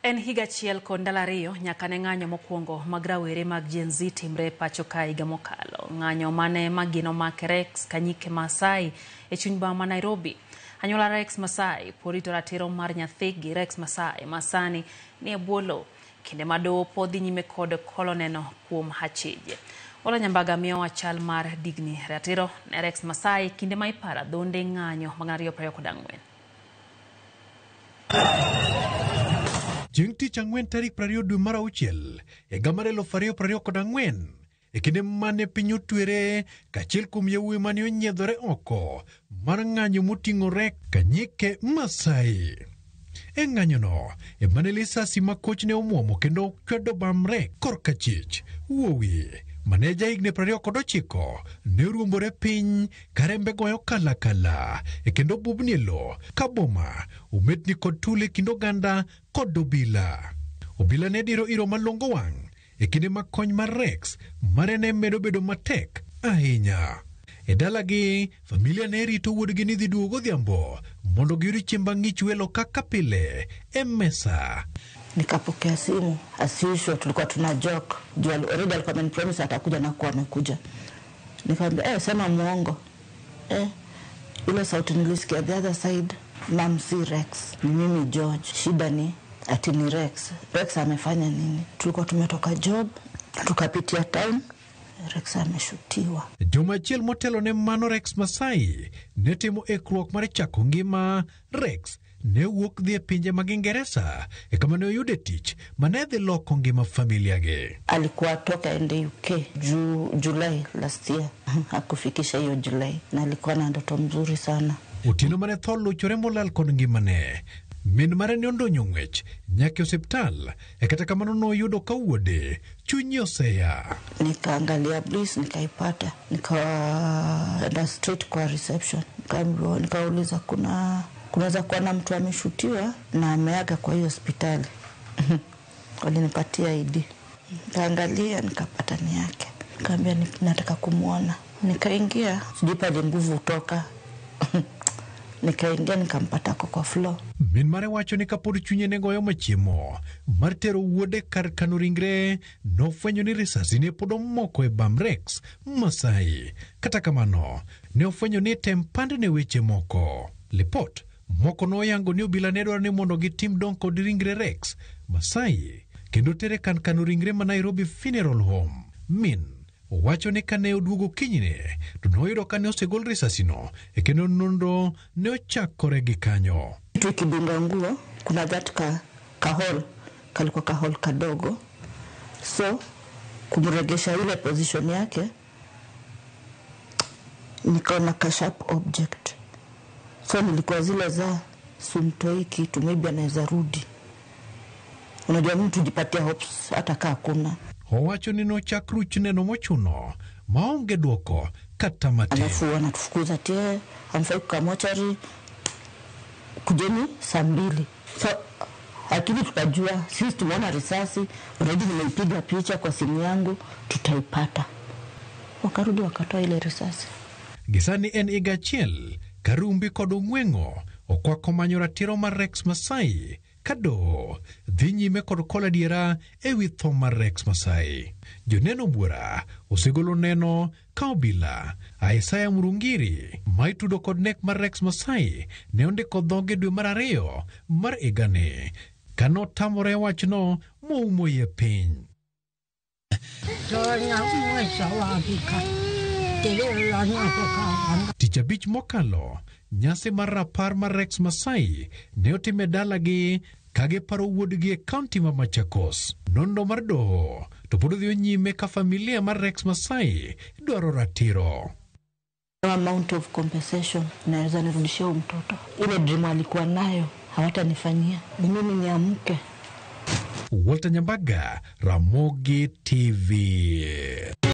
En higa achiel kod ndalo ariyo nyaka ne ng'anyo mokwongo mag rawere mag Gen Z timre pacho ka higa mokalo. Ng'anyo mane magino mak Rex Kanyike Masai e chuny boma ma Nairobi. Anyuola Rex Masai porito ratiro mar nyathigi Rex Masai masani ni e bwo lowo kinde ma doho podhi nyime kod koloneno kuom achije. Ola Nyambaga miyowa chal mar digni ratiro ne Rex Masai kinde ma iparo adhonde ng'anyo mag 2024. Chieng' tich ang'wen tarik 20 dwe mar auchiel higa mar 2024 e kinde mane piny otwere kaachiel kuom yawuoyi mane onyiedhore oko mar ng'anyo moting'o Rex Kanyike Masai. E ng'anyono mane lisasi makoch ne omuomo kendo kwedo bam Rex korka chich wuowi mane jahigni 29 ne oruombore piny karembe goyo kala e kendo bubni lo ka boma umetni kod tule kindo ganda kod obila. Obila ne diro iro malongo wang' e kinde ma kony mar Rex mare ne medo bedo matek ahinya. E dalagi, familia ne rito wuodgi ni dhi duogo godhiambo mondo giyud chiemb ang'ich welo kaka pile e mesa. Nikapokea simu as usual, tulikuwa tuna joke juu already alikuwa amenipromise atakuja na kuwa amekuja. Nikamwambia sema muongo. Ile sauti nilisikia the other side, mam si Rex, ni mimi George. Shida ni ati ni Rex. Rex amefanya nini? Tulikuwa tumetoka job tukapitia town, Rex ameshutiwa. Jomachiel motelo ne mano Rex Masai ne timo ekruok mar chako ngima. Rex ne wuok dhi e pinje mag Ingereza kama ne oyude tich mane dhi loko ngima familia ge. Alikuwa toka ende UK July last year. Hakufikisha hiyo July na alikuwa na ndoto mzuri sana. Otieno mane tho luchore molal kod ngimane. Min mare ne ondonyo ng'wech nyaka osiptal kata kamano noyudo ka wuode chunye oseya. Nikaangalia Bliss nikaipata, nikaenda straight kwa reception. Nikauliza kunaweza kuwa na mtu ameshutiwa na ameaga kwa hiyo hospitali. Walinipatia ID. Nikaangalia nikapata ni yake. Nikamwambia nataka kumuona. Nikaingia, sijipa nguvu kutoka. Nikaingia nikampata kwa floor. Min mare wacho ni kapod chunye ne goyo machiemo mar tero wuode kar kano ringre, nofwenyo ni risasi ne pod omoko e bam Rex Masai. Kata kamano ne ofwenyo ni tem pande ne weche moko. Lipot moko noyango ni obila ne dwaro ni mondo gitim dong kod ringre Rex Masai kendo tere kan kano ringre ma Nairobi Funeral Home. Min wacho ni kane oduogo kinyne to noyudo kane osegol risasino kendo nonro ne ochakore gi kanyo. Tukidunga nguo kuna that kahol kalikuwa kahol kadogo, so kumregesha ile position yake nikaona ka sharp object, so nilikuwa zile za sumtoi kitu maybe anaweza rudi. Unajua mtu jipatia hopes hata kaa kuna. Owacho ni nochakruch neno mochuno maonge duoko kata matin. Alafu wanatufukuza tie amfai kwa mochari kujeni saa 2. So lakini tukajua sisi tumeona risasi already, nimeipiga picha kwa simu yangu, tutaipata. Wakarudi wakatoa ile risasi. Gisani en higa achiel Karumbi kod Ong'weng'o okwako manyo ratiro mar Rex Masai kado dhi nyime kod kola diera e wi tho mar Rex Masai. Joneno buora osegolo neno ka obila Isaiah Murungiri ma itudo kod nek mar Rex Masai ne ondiko dhoge dwe mar 2 mar higani kano tamore wachno moumo ye piny. Tich abich mokalo, nyasi mar rapar mar Rex Masai ne otime dalagi kage paro wuodgi e kaunti ma Machakos. Nondo mar doho to pod dhi nyime ka familia mar Rex Masai dwaro ratiro. Amount of compensation naweza nirudishia mtoto. Ile dream alikuwa nayo hawatanifanyia. Ni mimi niamke. Walter Nyambaga, Ramogi TV.